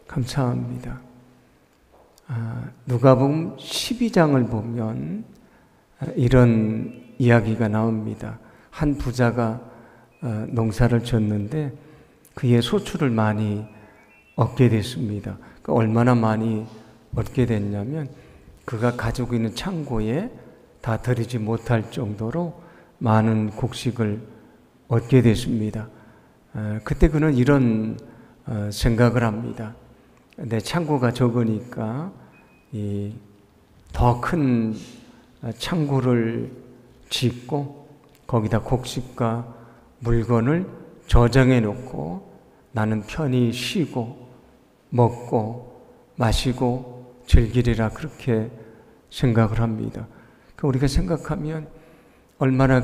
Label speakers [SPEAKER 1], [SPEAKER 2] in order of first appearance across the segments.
[SPEAKER 1] 감사합니다. 누가복음 12장을 보면 이런 이야기가 나옵니다. 한 부자가 농사를 졌는데 그의 소출을 많이 얻게 됐습니다. 얼마나 많이 얻게 됐냐면 그가 가지고 있는 창고에 다 들이지 못할 정도로 많은 곡식을 얻게 됐습니다. 그때 그는 이런 생각을 합니다. 내 창고가 적으니까 더 큰 창고를 짓고 거기다 곡식과 물건을 저장해 놓고 나는 편히 쉬고 먹고 마시고 즐기리라, 그렇게 생각을 합니다. 우리가 생각하면 얼마나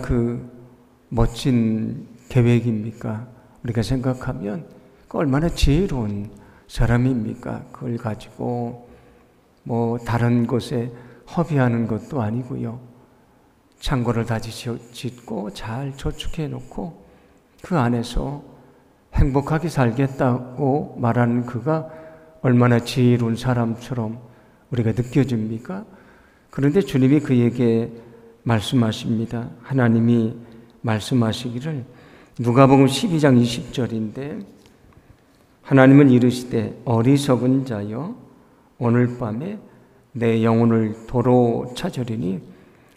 [SPEAKER 1] 멋진 계획입니까? 우리가 생각하면 얼마나 지혜로운 사람입니까? 그걸 가지고 다른 곳에 허비하는 것도 아니고요. 창고를 다시 짓고 잘 저축해 놓고 그 안에서 행복하게 살겠다고 말하는 그가 얼마나 지혜로운 사람처럼 우리가 느껴집니까? 그런데 주님이 그에게 말씀하십니다. 하나님이 말씀하시기를, 누가복음 12장 20절인데 하나님은 이르시되 어리석은 자여 오늘 밤에 내 영혼을 도로 찾으리니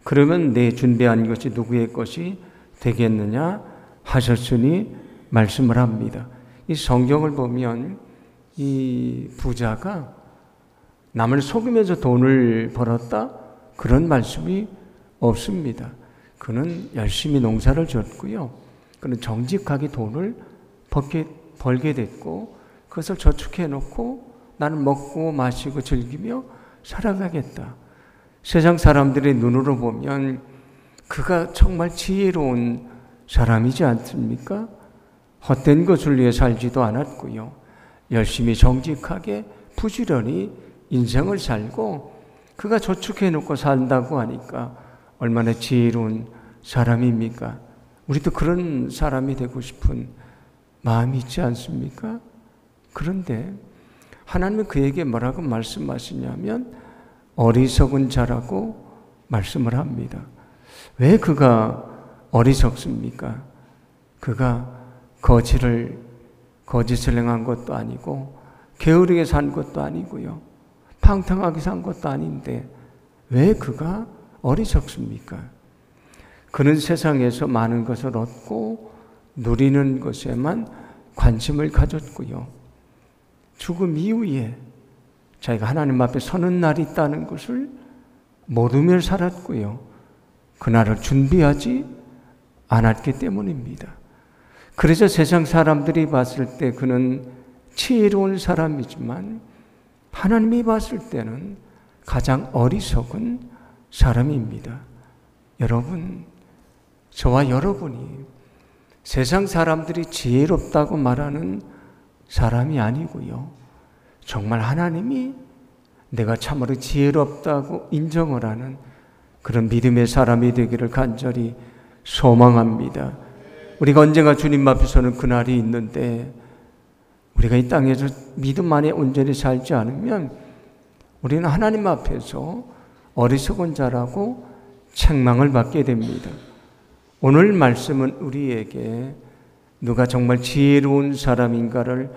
[SPEAKER 1] 그러면 내 준비한 것이 누구의 것이 되겠느냐 하셨으니 말씀을 합니다. 이 성경을 보면 이 부자가 남을 속이면서 돈을 벌었다, 그런 말씀이 없습니다. 그는 열심히 농사를 졌고요. 그는 정직하게 돈을 벌게 됐고 그것을 저축해 놓고 나는 먹고 마시고 즐기며 살아가겠다. 세상 사람들의 눈으로 보면 그가 정말 지혜로운 사람이지 않습니까? 헛된 것을 위해 살지도 않았고요. 열심히 정직하게 부지런히 인생을 살고 그가 저축해 놓고 산다고 하니까 얼마나 지혜로운 사람입니까? 우리도 그런 사람이 되고 싶은 마음이 있지 않습니까? 그런데 하나님은 그에게 뭐라고 말씀하시냐면 어리석은 자라고 말씀을 합니다. 왜 그가 어리석습니까? 그가 거짓을 행한 것도 아니고 게으르게 산 것도 아니고요. 팡탕하게 산 것도 아닌데 왜 그가 어리석습니까? 그는 세상에서 많은 것을 얻고 누리는 것에만 관심을 가졌고요. 죽음 이후에 자기가 하나님 앞에 서는 날이 있다는 것을 모르며 살았고요. 그날을 준비하지 않았기 때문입니다. 그래서 세상 사람들이 봤을 때 그는 지혜로운 사람이지만 하나님이 봤을 때는 가장 어리석은 사람입니다. 여러분, 저와 여러분이 세상 사람들이 지혜롭다고 말하는 사람이 아니고요. 정말 하나님이 내가 참으로 지혜롭다고 인정을 하는 그런 믿음의 사람이 되기를 간절히 소망합니다. 우리가 언젠가 주님 앞에 서는 그날이 있는데 우리가 이 땅에서 믿음 안에 온전히 살지 않으면 우리는 하나님 앞에서 어리석은 자라고 책망을 받게 됩니다. 오늘 말씀은 우리에게 누가 정말 지혜로운 사람인가를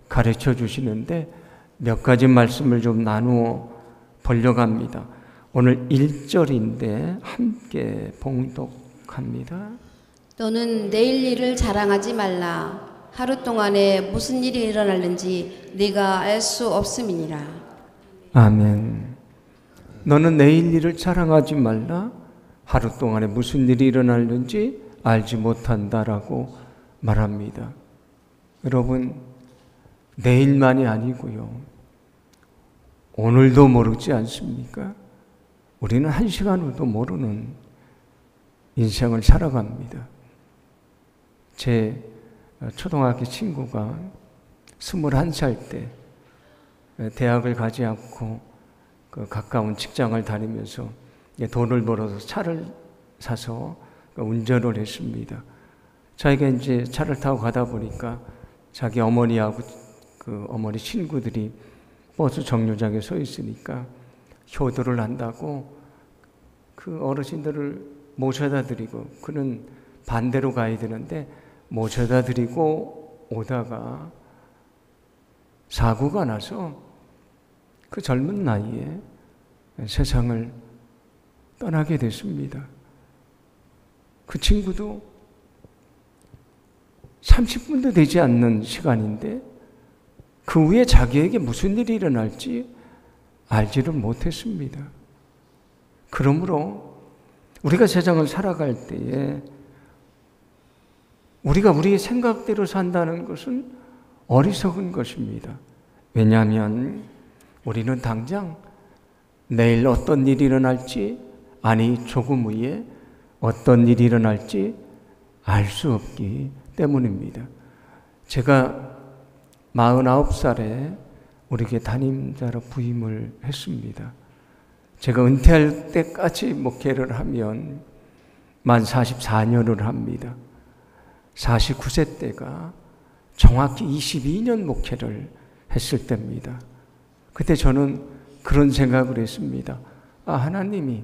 [SPEAKER 1] 가르쳐 주시는데 몇 가지 말씀을 좀 나누어 보려고 합니다. 오늘 1절인데 함께 봉독합니다.
[SPEAKER 2] 너는 내일 일을 자랑하지 말라. 하루 동안에 무슨 일이 일어날는지 네가 알 수 없음이니라.
[SPEAKER 1] 아멘. 너는 내일 일을 자랑하지 말라. 하루 동안에 무슨 일이 일어날는지 알지 못한다라고 말합니다. 여러분, 내일만이 아니고요. 오늘도 모르지 않습니까? 우리는 한 시간 후도 모르는 인생을 살아갑니다. 제 초등학교 친구가 21살 때 대학을 가지 않고 그 가까운 직장을 다니면서 돈을 벌어서 차를 사서 운전을 했습니다. 자기가 이제 차를 타고 가다 보니까 자기 어머니하고 그 어머니 친구들이 버스 정류장에 서 있으니까 효도를 한다고 그 어르신들을 모셔다 드리고, 그는 반대로 가야 되는데 모셔다 드리고 오다가 사고가 나서 그 젊은 나이에 세상을 떠나게 됐습니다. 그 친구도 30분도 되지 않는 시간인데 그 후에 자기에게 무슨 일이 일어날지 알지를 못했습니다. 그러므로 우리가 세상을 살아갈 때에 우리가 우리의 생각대로 산다는 것은 어리석은 것입니다. 왜냐하면 우리는 당장 내일 어떤 일이 일어날지, 아니 조금 후에 어떤 일이 일어날지 알 수 없기 때문입니다. 제가 49살에 우리 교회 담임자로 부임을 했습니다. 제가 은퇴할 때까지 목회를 하면 만 44년을 합니다. 49세 때가 정확히 22년 목회를 했을 때입니다. 그때 저는 그런 생각을 했습니다. 하나님이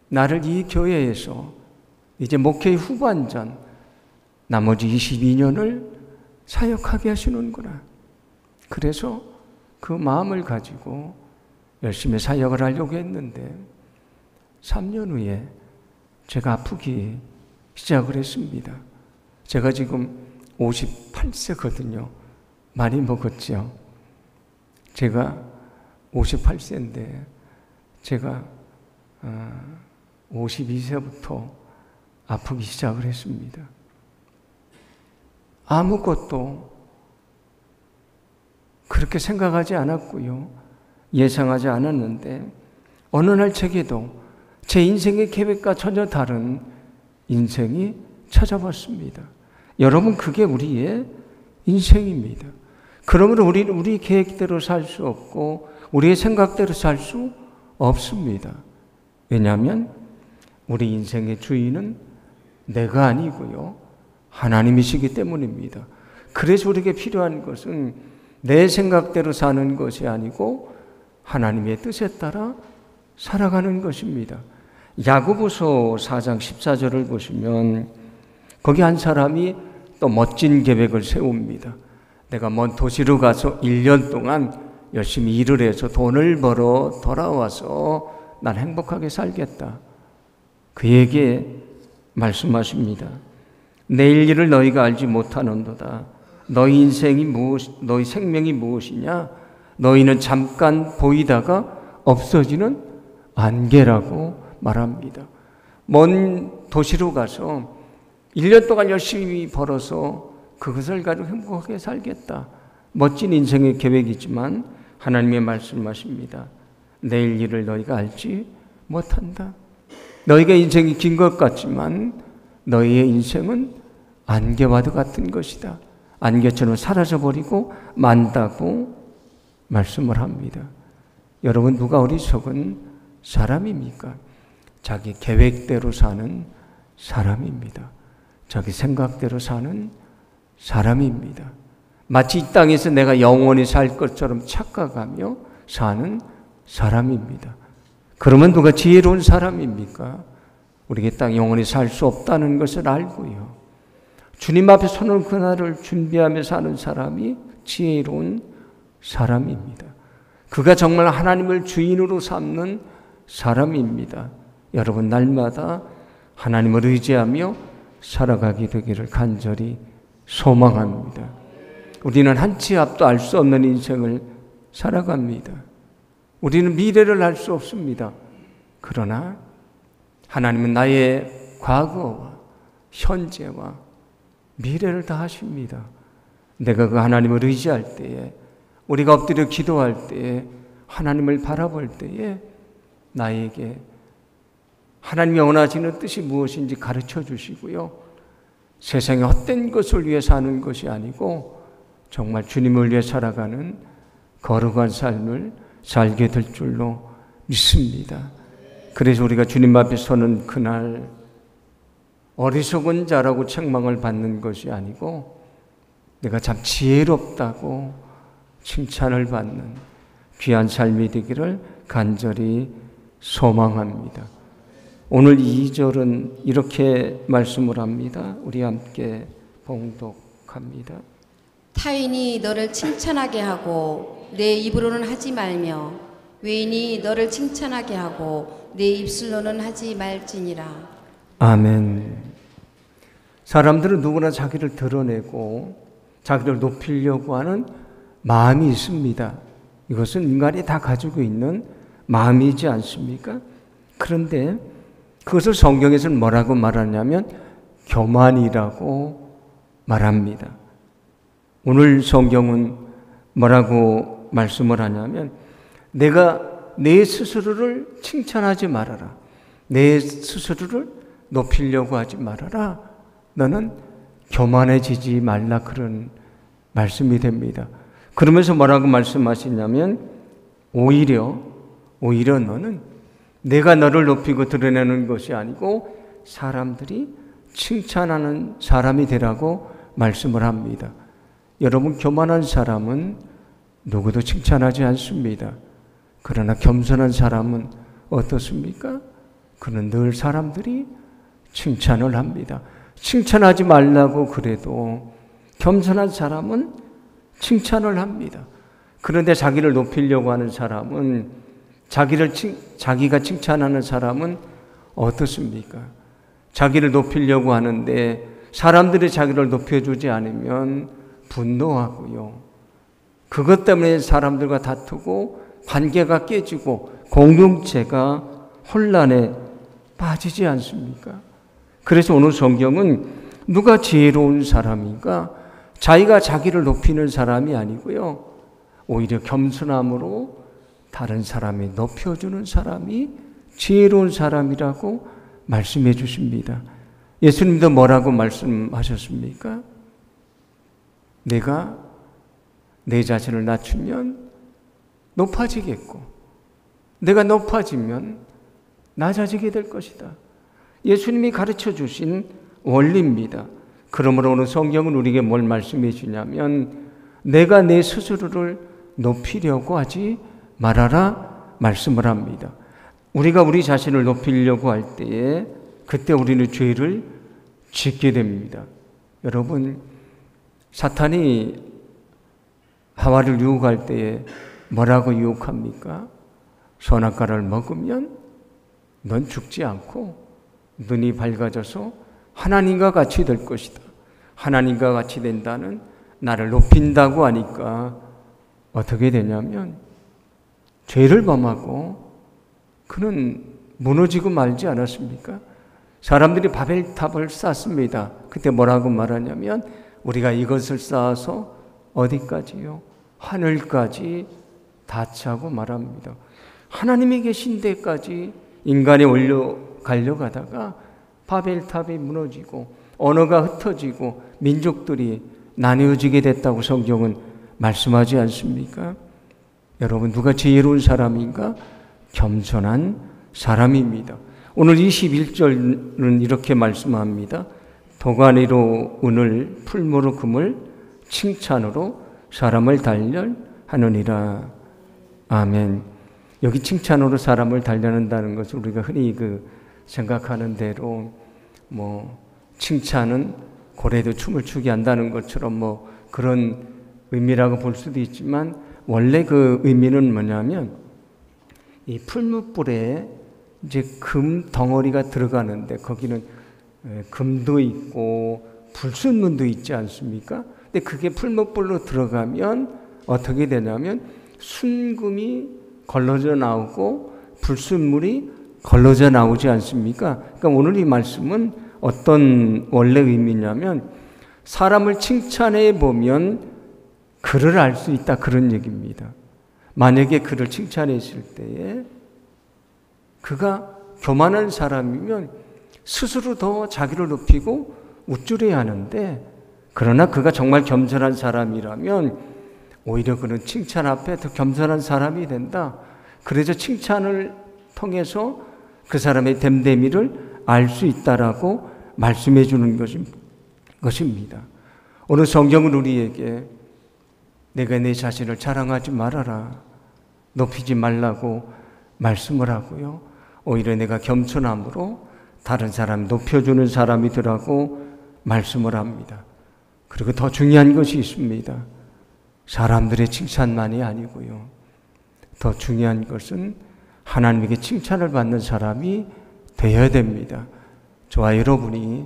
[SPEAKER 1] 나를 이 교회에서 이제 목회의 후반전 나머지 22년을 사역하게 하시는구나. 그래서 그 마음을 가지고 열심히 사역을 하려고 했는데 3년 후에 제가 아프기 시작을 했습니다. 제가 지금 58세거든요. 많이 먹었죠. 제가 58세인데 제가 52세부터 아프기 시작을 했습니다. 아무것도 그렇게 생각하지 않았고요. 예상하지 않았는데 어느 날 제게도 제 인생의 계획과 전혀 다른 인생이 찾아왔습니다. 여러분, 그게 우리의 인생입니다. 그러므로 우리는 우리 계획대로 살 수 없고 우리의 생각대로 살 수 없습니다. 왜냐하면 우리 인생의 주인은 내가 아니고요, 하나님이시기 때문입니다. 그래서 우리에게 필요한 것은 내 생각대로 사는 것이 아니고 하나님의 뜻에 따라 살아가는 것입니다. 야고보서 4장 14절을 보시면 거기 한 사람이 또 멋진 계획을 세웁니다. 내가 먼 도시로 가서 1년 동안 열심히 일을 해서 돈을 벌어 돌아와서 난 행복하게 살겠다. 그에게 말씀하십니다. 내일 일을 너희가 알지 못하는도다. 너희 인생이 너희 생명이 무엇이냐? 너희는 잠깐 보이다가 없어지는 안개라고 말합니다. 먼 도시로 가서 1년 동안 열심히 벌어서 그것을 가지고 행복하게 살겠다. 멋진 인생의 계획이지만 하나님의 말씀하십니다. 내일 일을 너희가 알지 못한다. 너희가 인생이 긴 것 같지만 너희의 인생은 안개와도 같은 것이다. 안개처럼 사라져버리고 만다고 말씀을 합니다. 여러분, 누가 어리석은 사람입니까? 자기 계획대로 사는 사람입니다. 자기 생각대로 사는 사람입니다. 마치 이 땅에서 내가 영원히 살 것처럼 착각하며 사는 사람입니다. 그러면 누가 지혜로운 사람입니까? 우리가 이 땅 영원히 살 수 없다는 것을 알고요, 주님 앞에 서는 그날을 준비하며 사는 사람이 지혜로운 사람입니다. 그가 정말 하나님을 주인으로 삼는 사람입니다. 여러분, 날마다 하나님을 의지하며 살아가게 되기를 간절히 소망합니다. 우리는 한 치 앞도 알 수 없는 인생을 살아갑니다. 우리는 미래를 알 수 없습니다. 그러나 하나님은 나의 과거와 현재와 미래를 다 아십니다. 내가 그 하나님을 의지할 때에, 우리가 엎드려 기도할 때에, 하나님을 바라볼 때에 나에게 하나님이 원하시는 뜻이 무엇인지 가르쳐 주시고요, 세상의 헛된 것을 위해 사는 것이 아니고 정말 주님을 위해 살아가는 거룩한 삶을 살게 될 줄로 믿습니다. 그래서 우리가 주님 앞에 서는 그날 어리석은 자라고 책망을 받는 것이 아니고 내가 참 지혜롭다고 칭찬을 받는 귀한 삶이 되기를 간절히 소망합니다. 오늘 2절은 이렇게 말씀을 합니다. 우리 함께 봉독합니다.
[SPEAKER 2] 타인이 너를 칭찬하게 하고 내 입으로는 하지 말며 외인이 너를 칭찬하게 하고 내 입술로는 하지 말지니라.
[SPEAKER 1] 아멘. 사람들은 누구나 자기를 드러내고 자기를 높이려고 하는 마음이 있습니다. 이것은 인간이 다 가지고 있는 마음이지 않습니까? 그런데 그것을 성경에서는 뭐라고 말하냐면 교만이라고 말합니다. 오늘 성경은 뭐라고 말씀을 하냐면 내가 내 스스로를 칭찬하지 말아라. 내 스스로를 높이려고 하지 말아라. 너는 교만해지지 말라, 그런 말씀이 됩니다. 그러면서 뭐라고 말씀하시냐면 오히려 너는 내가 너를 높이고 드러내는 것이 아니고 사람들이 칭찬하는 사람이 되라고 말씀을 합니다. 여러분, 교만한 사람은 누구도 칭찬하지 않습니다. 그러나 겸손한 사람은 어떻습니까? 그는 늘 사람들이 칭찬을 합니다. 칭찬하지 말라고 그래도 겸손한 사람은 칭찬을 합니다. 그런데 자기를 높이려고 하는 사람은 자기가 칭찬하는 사람은 어떻습니까? 자기를 높이려고 하는데 사람들이 자기를 높여주지 않으면 분노하고요. 그것 때문에 사람들과 다투고 관계가 깨지고 공동체가 혼란에 빠지지 않습니까? 그래서 오늘 성경은 누가 지혜로운 사람인가? 자기가 자기를 높이는 사람이 아니고요. 오히려 겸손함으로 다른 사람이 높여주는 사람이 지혜로운 사람이라고 말씀해 주십니다. 예수님도 뭐라고 말씀하셨습니까? 내가 내 자신을 낮추면 높아지겠고 내가 높아지면 낮아지게 될 것이다. 예수님이 가르쳐 주신 원리입니다. 그러므로 오늘 성경은 우리에게 뭘 말씀해 주냐면 내가 내 스스로를 높이려고 하지 말아라 말씀을 합니다. 우리가 우리 자신을 높이려고 할 때에 그때 우리는 죄를 짓게 됩니다. 여러분, 사탄이 하와를 유혹할 때에 뭐라고 유혹합니까? 선악과를 먹으면 넌 죽지 않고 눈이 밝아져서 하나님과 같이 될 것이다. 하나님과 같이 된다는 나를 높인다고 하니까 어떻게 되냐면 죄를 범하고 그는 무너지고 말지 않았습니까? 사람들이 바벨탑을 쌓습니다. 그때 뭐라고 말하냐면 우리가 이것을 쌓아서 어디까지요? 하늘까지 닿자고 말합니다. 하나님이 계신 데까지 인간이 올려가려고 하다가 바벨탑이 무너지고 언어가 흩어지고 민족들이 나뉘어지게 됐다고 성경은 말씀하지 않습니까? 여러분, 누가 지혜로운 사람인가? 겸손한 사람입니다. 오늘 21절은 이렇게 말씀합니다. 도가니로 은을 풀무로 금을 칭찬으로 사람을 단련하느니라. 아멘. 여기 칭찬으로 사람을 단련한다는 것을 우리가 흔히 생각하는 대로 칭찬은 고래도 춤을 추게 한다는 것처럼 그런 의미라고 볼 수도 있지만 원래 그 의미는 뭐냐면 이 풀무불에 이제 금 덩어리가 들어가는데 거기는 금도 있고 불순물도 있지 않습니까? 근데 그게 풀무불로 들어가면 어떻게 되냐면 순금이 걸러져 나오고 불순물이 걸러져 나오지 않습니까? 그러니까 오늘 이 말씀은 어떤 원래 의미냐면 사람을 칭찬해 보면 그를 알 수 있다, 그런 얘기입니다. 만약에 그를 칭찬했을 때에 그가 교만한 사람이면 스스로 더 자기를 높이고 우쭐해야 하는데, 그러나 그가 정말 겸손한 사람이라면 오히려 그는 칭찬 앞에 더 겸손한 사람이 된다. 그래서 칭찬을 통해서 그 사람의 됨됨이를 알 수 있다라고 말씀해 주는 것입니다. 오늘 성경은 우리에게 내가 내 자신을 자랑하지 말아라, 높이지 말라고 말씀을 하고요. 오히려 내가 겸손함으로 다른 사람 높여주는 사람이 되라고 말씀을 합니다. 그리고 더 중요한 것이 있습니다. 사람들의 칭찬만이 아니고요. 더 중요한 것은 하나님에게 칭찬을 받는 사람이 되어야 됩니다. 저와 여러분이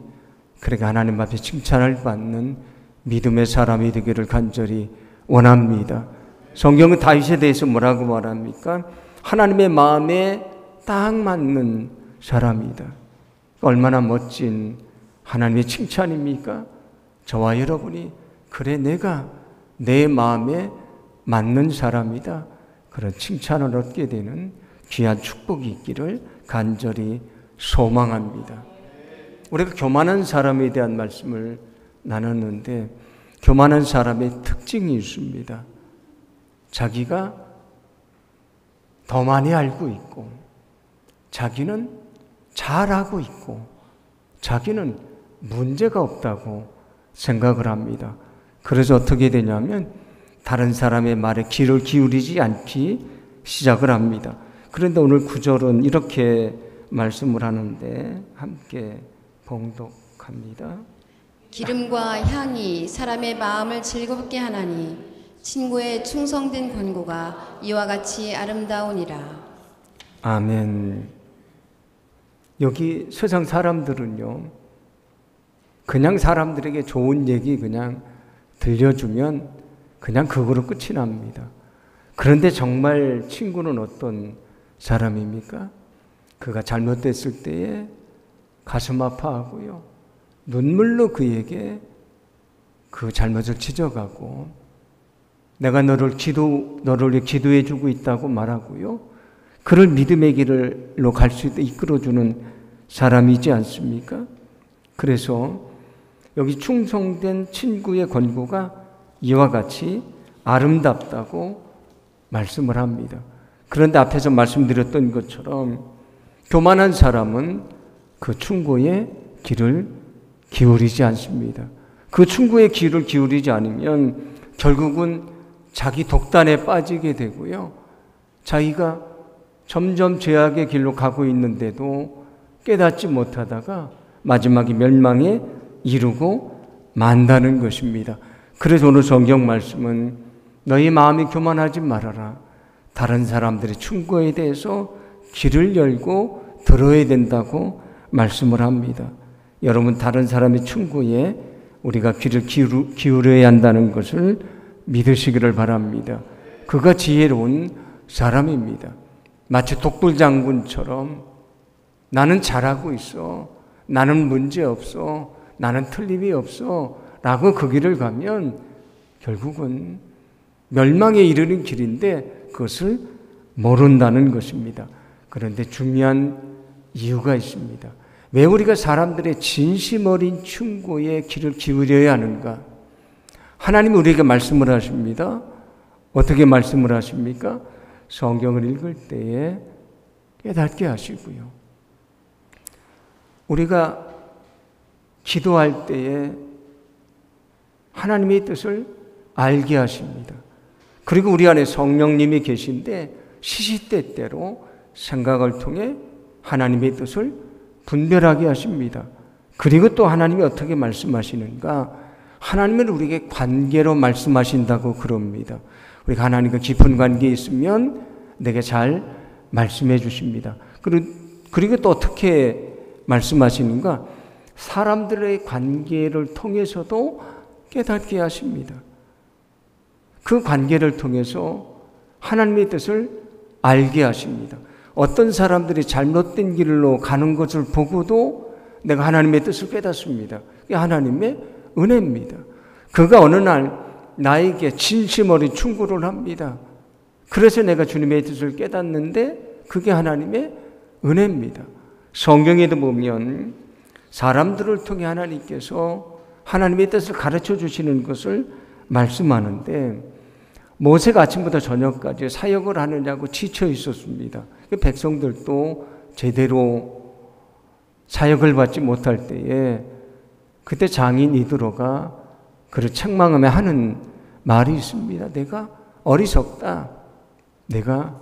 [SPEAKER 1] 그렇게 하나님 앞에 칭찬을 받는 믿음의 사람이 되기를 간절히 원합니다. 성경은 다윗에 대해서 뭐라고 말합니까? 하나님의 마음에 딱 맞는 사람이다. 얼마나 멋진 하나님의 칭찬입니까? 저와 여러분이 그래 내가 내 마음에 맞는 사람이다, 그런 칭찬을 얻게 되는 귀한 축복이 있기를 간절히 소망합니다. 우리가 교만한 사람에 대한 말씀을 나눴는데 교만한 사람의 특징이 있습니다. 자기가 더 많이 알고 있고 자기는 잘하고 있고 자기는 문제가 없다고 생각을 합니다. 그래서 어떻게 되냐면 다른 사람의 말에 귀를 기울이지 않기 시작을 합니다. 그런데 오늘 9절은 이렇게 말씀을 하는데 함께 봉독합니다.
[SPEAKER 2] 기름과 향이 사람의 마음을 즐겁게 하나니 친구의 충성된 권고가 이와 같이 아름다우니라.
[SPEAKER 1] 아멘. 여기 세상 사람들은요, 그냥 사람들에게 좋은 얘기 그냥 들려주면 그냥 그거로 끝이 납니다. 그런데 정말 친구는 어떤 사람입니까? 그가 잘못됐을 때에 가슴 아파하고요, 눈물로 그에게 그 잘못을 지적하고 내가 너를 기도해 주고 있다고 말하고요, 그를 믿음의 길로 갈 수 있도록 이끌어주는 사람이지 않습니까? 그래서 여기 충성된 친구의 권고가 이와 같이 아름답다고 말씀을 합니다. 그런데 앞에서 말씀드렸던 것처럼 교만한 사람은 그 충고에 귀를 기울이지 않습니다. 그 충고에 귀를 기울이지 않으면 결국은 자기 독단에 빠지게 되고요, 자기가 점점 죄악의 길로 가고 있는데도 깨닫지 못하다가 마지막에 멸망에 이르고 만다는 것입니다. 그래서 오늘 성경 말씀은 너희 마음이 교만하지 말아라, 다른 사람들의 충고에 대해서 귀를 열고 들어야 된다고 말씀을 합니다. 여러분, 다른 사람의 충고에 우리가 귀를 기울여야 한다는 것을 믿으시기를 바랍니다. 그가 지혜로운 사람입니다. 마치 독불장군처럼 나는 잘하고 있어, 나는 문제 없어, 나는 틀림이 없어 라고 그 길을 가면 결국은 멸망에 이르는 길인데 그것을 모른다는 것입니다. 그런데 중요한 이유가 있습니다. 왜 우리가 사람들의 진심 어린 충고에 귀를 기울여야 하는가? 하나님이 우리에게 말씀을 하십니다. 어떻게 말씀을 하십니까? 성경을 읽을 때에 깨닫게 하시고요, 우리가 기도할 때에 하나님의 뜻을 알게 하십니다. 그리고 우리 안에 성령님이 계신데 시시때때로 생각을 통해 하나님의 뜻을 분별하게 하십니다. 그리고 또 하나님이 어떻게 말씀하시는가? 하나님은 우리에게 관계로 말씀하신다고 그럽니다. 우리가 하나님과 깊은 관계에 있으면 내게 잘 말씀해 주십니다. 그리고 또 어떻게 말씀하시는가? 사람들의 관계를 통해서도 깨닫게 하십니다. 그 관계를 통해서 하나님의 뜻을 알게 하십니다. 어떤 사람들이 잘못된 길로 가는 것을 보고도 내가 하나님의 뜻을 깨닫습니다. 그게 하나님의 은혜입니다. 그가 어느 날 나에게 진심 어린 충고를 합니다. 그래서 내가 주님의 뜻을 깨닫는데 그게 하나님의 은혜입니다. 성경에도 보면 사람들을 통해 하나님께서 하나님의 뜻을 가르쳐 주시는 것을 말씀하는데 모세가 아침부터 저녁까지 사역을 하느냐고 지쳐 있었습니다. 백성들도 제대로 사역을 받지 못할 때에 그때 장인 이드로가 그를 책망하며 하는 말이 있습니다. 내가 어리석다. 내가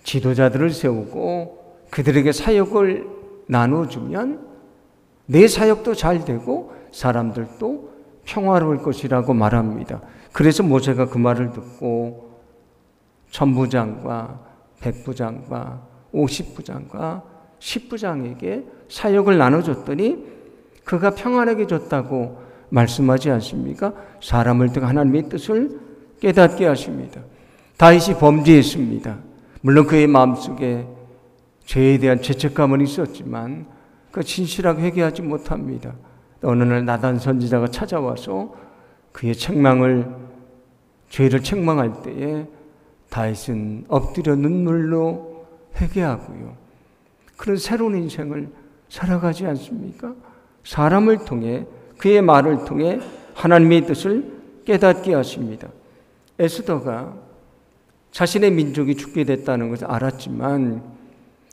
[SPEAKER 1] 지도자들을 세우고 그들에게 사역을 나눠주면 내 사역도 잘 되고 사람들도 평화로울 것이라고 말합니다. 그래서 모세가 그 말을 듣고 천부장과 백부장과 50부장과 10부장에게 사역을 나눠줬더니 그가 평안하게 줬다고 말씀하지 않습니까? 사람을 통해 하나님의 뜻을 깨닫게 하십니다. 다윗이 범죄했습니다. 물론 그의 마음속에 죄에 대한 죄책감은 있었지만 그 진실하게 회개하지 못합니다. 어느 날 나단 선지자가 찾아와서 그의 죄를 책망할 때에 다윗은 엎드려 눈물로 회개하고요. 그런 새로운 인생을 살아가지 않습니까? 사람을 통해 그의 말을 통해 하나님의 뜻을 깨닫게 하십니다. 에스더가 자신의 민족이 죽게 됐다는 것을 알았지만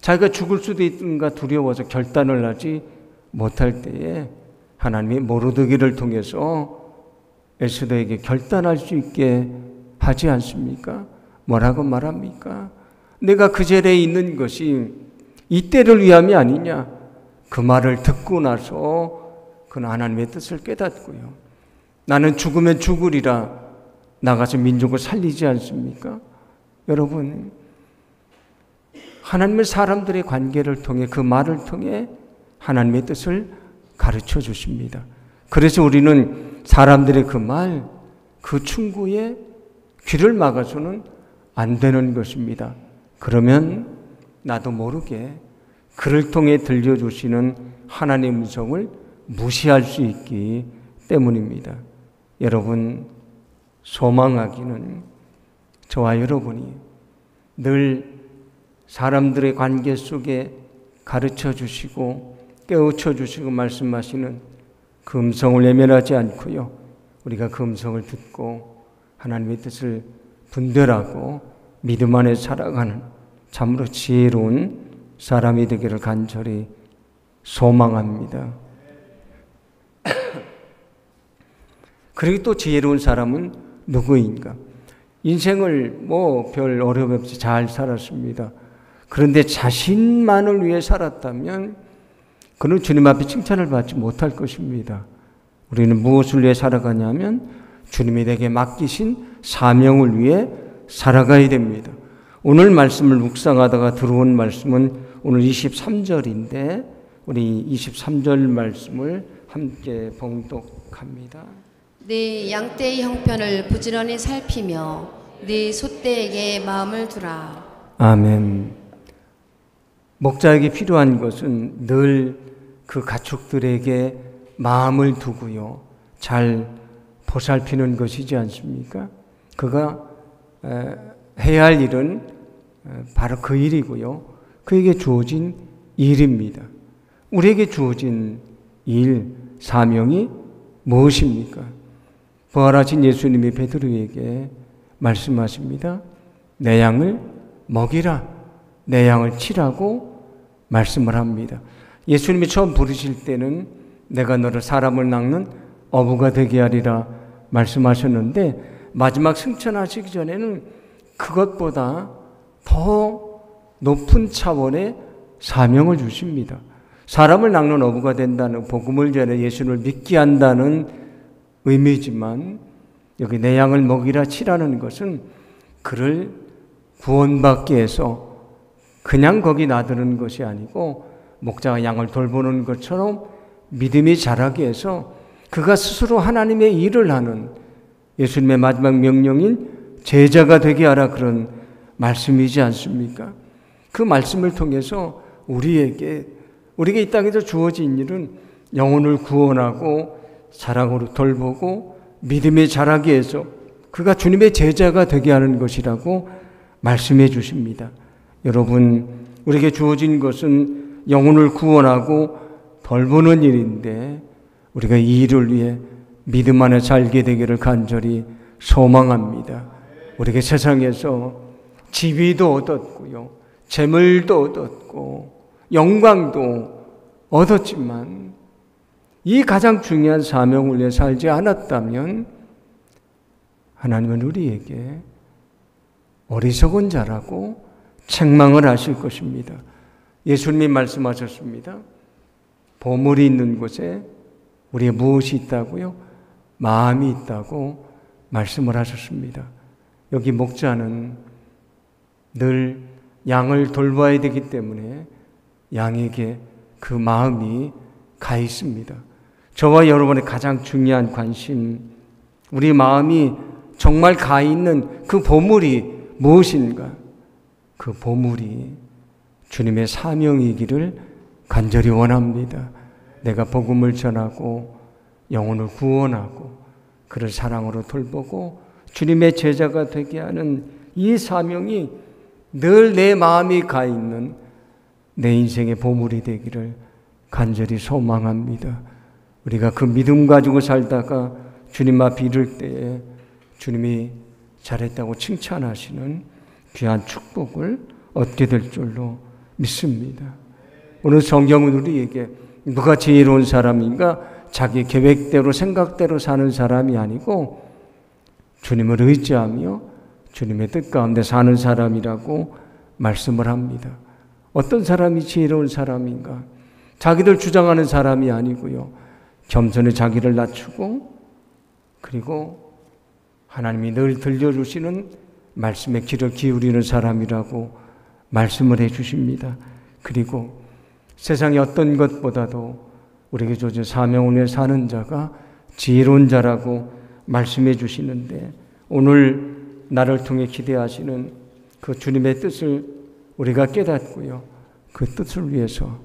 [SPEAKER 1] 자기가 죽을 수도 있는가 두려워서 결단을 하지 못할 때에 하나님이 모르드기를 통해서 에스더에게 결단할 수 있게 하지 않습니까? 뭐라고 말합니까? 내가 그 자리에 있는 것이 이때를 위함이 아니냐. 그 말을 듣고 나서 그는 하나님의 뜻을 깨닫고요. 나는 죽으면 죽으리라 나가서 민족을 살리지 않습니까? 여러분, 하나님은 사람들의 관계를 통해 그 말을 통해 하나님의 뜻을 가르쳐 주십니다. 그래서 우리는 사람들의 그 말, 그 충고에 귀를 막아서는 안 되는 것입니다. 그러면 나도 모르게 그를 통해 들려주시는 하나님의 음성을 무시할 수 있기 때문입니다. 여러분, 소망하기는 저와 여러분이 늘 사람들의 관계 속에 가르쳐 주시고 깨우쳐 주시고 말씀하시는 그 음성을 외면하지 않고요. 우리가 그 음성을 듣고 하나님의 뜻을 분별하고 믿음 안에 살아가는 참으로 지혜로운 사람이 되기를 간절히 소망합니다. 그리고 또 지혜로운 사람은 누구인가? 인생을 별 어려움 없이 잘 살았습니다. 그런데 자신만을 위해 살았다면 그는 주님 앞에 칭찬을 받지 못할 것입니다. 우리는 무엇을 위해 살아가냐면 주님이 내게 맡기신 사명을 위해 살아가야 됩니다. 오늘 말씀을 묵상하다가 들어온 말씀은 오늘 23절인데 우리 23절 말씀을 함께 봉독합니다.
[SPEAKER 2] 네 양떼의 형편을 부지런히 살피며 네 소떼에게 마음을 두라.
[SPEAKER 1] 아멘. 목자에게 필요한 것은 늘 그 가축들에게 마음을 두고요. 잘 보살피는 것이지 않습니까? 그가 해야 할 일은 바로 그 일이고요. 그에게 주어진 일입니다. 우리에게 주어진 일, 사명이 무엇입니까? 부활하신 예수님이 베드로에게 말씀하십니다. 내 양을 먹이라, 내 양을 치라고 말씀을 합니다. 예수님이 처음 부르실 때는 내가 너를 사람을 낚는 어부가 되게 하리라 말씀하셨는데 마지막 승천하시기 전에는 그것보다 더 높은 차원의 사명을 주십니다. 사람을 낚는 어부가 된다는 복음을 전해 예수를 믿게 한다는 의미지만 여기 내 양을 먹이라 치라는 것은 그를 구원받게 해서 그냥 거기 놔두는 것이 아니고 목자가 양을 돌보는 것처럼 믿음이 자라게 해서 그가 스스로 하나님의 일을 하는 예수님의 마지막 명령인 제자가 되게 하라 그런 말씀이지 않습니까? 그 말씀을 통해서 우리에게 이 땅에서 주어진 일은 영혼을 구원하고 사랑으로 돌보고 믿음에 자라게 해서 그가 주님의 제자가 되게 하는 것이라고 말씀해 주십니다. 여러분, 우리에게 주어진 것은 영혼을 구원하고 돌보는 일인데 우리가 이 일을 위해 믿음 안에 살게 되기를 간절히 소망합니다. 우리가 세상에서 지위도 얻었고요, 재물도 얻었고 영광도 얻었지만 이 가장 중요한 사명을 위해 살지 않았다면 하나님은 우리에게 어리석은 자라고 책망을 하실 것입니다. 예수님이 말씀하셨습니다. 보물이 있는 곳에 우리의 무엇이 있다고요? 마음이 있다고 말씀을 하셨습니다. 여기 목자는 늘 양을 돌봐야 되기 때문에 양에게 그 마음이 가 있습니다. 저와 여러분의 가장 중요한 관심, 우리 마음이 정말 가 있는 그 보물이 무엇인가? 그 보물이 주님의 사명이기를 간절히 원합니다. 내가 복음을 전하고 영혼을 구원하고 그를 사랑으로 돌보고 주님의 제자가 되게 하는 이 사명이 늘 내 마음이 가 있는 내 인생의 보물이 되기를 간절히 소망합니다. 우리가 그 믿음 가지고 살다가 주님 앞에 이를 때에 주님이 잘했다고 칭찬하시는 귀한 축복을 얻게 될 줄로 믿습니다. 오늘 성경은 우리에게 누가 지혜로운 사람인가? 자기 계획대로 생각대로 사는 사람이 아니고 주님을 의지하며 주님의 뜻 가운데 사는 사람이라고 말씀을 합니다. 어떤 사람이 지혜로운 사람인가? 자기들 주장하는 사람이 아니고요. 겸손히 자기를 낮추고 그리고 하나님이 늘 들려주시는 말씀에 귀를 기울이는 사람이라고 말씀을 해주십니다. 그리고 세상의 어떤 것보다도 우리에게 주어진 사명을 위해 사는 자가 지혜로운 자라고 말씀해 주시는데 오늘 나를 통해 기대하시는 그 주님의 뜻을 우리가 깨닫고요. 그 뜻을 위해서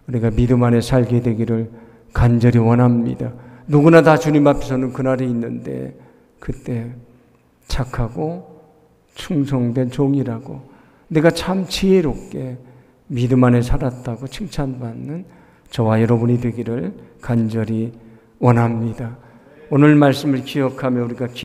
[SPEAKER 1] 우리가 믿음 안에 살게 되기를 간절히 원합니다. 누구나 다 주님 앞에서는 그날이 있는데 그때 착하고 충성된 종이라고 내가 참 지혜롭게 믿음 안에 살았다고 칭찬받는 저와 여러분이 되기를 간절히 원합니다. 오늘 말씀을 기억하며 우리가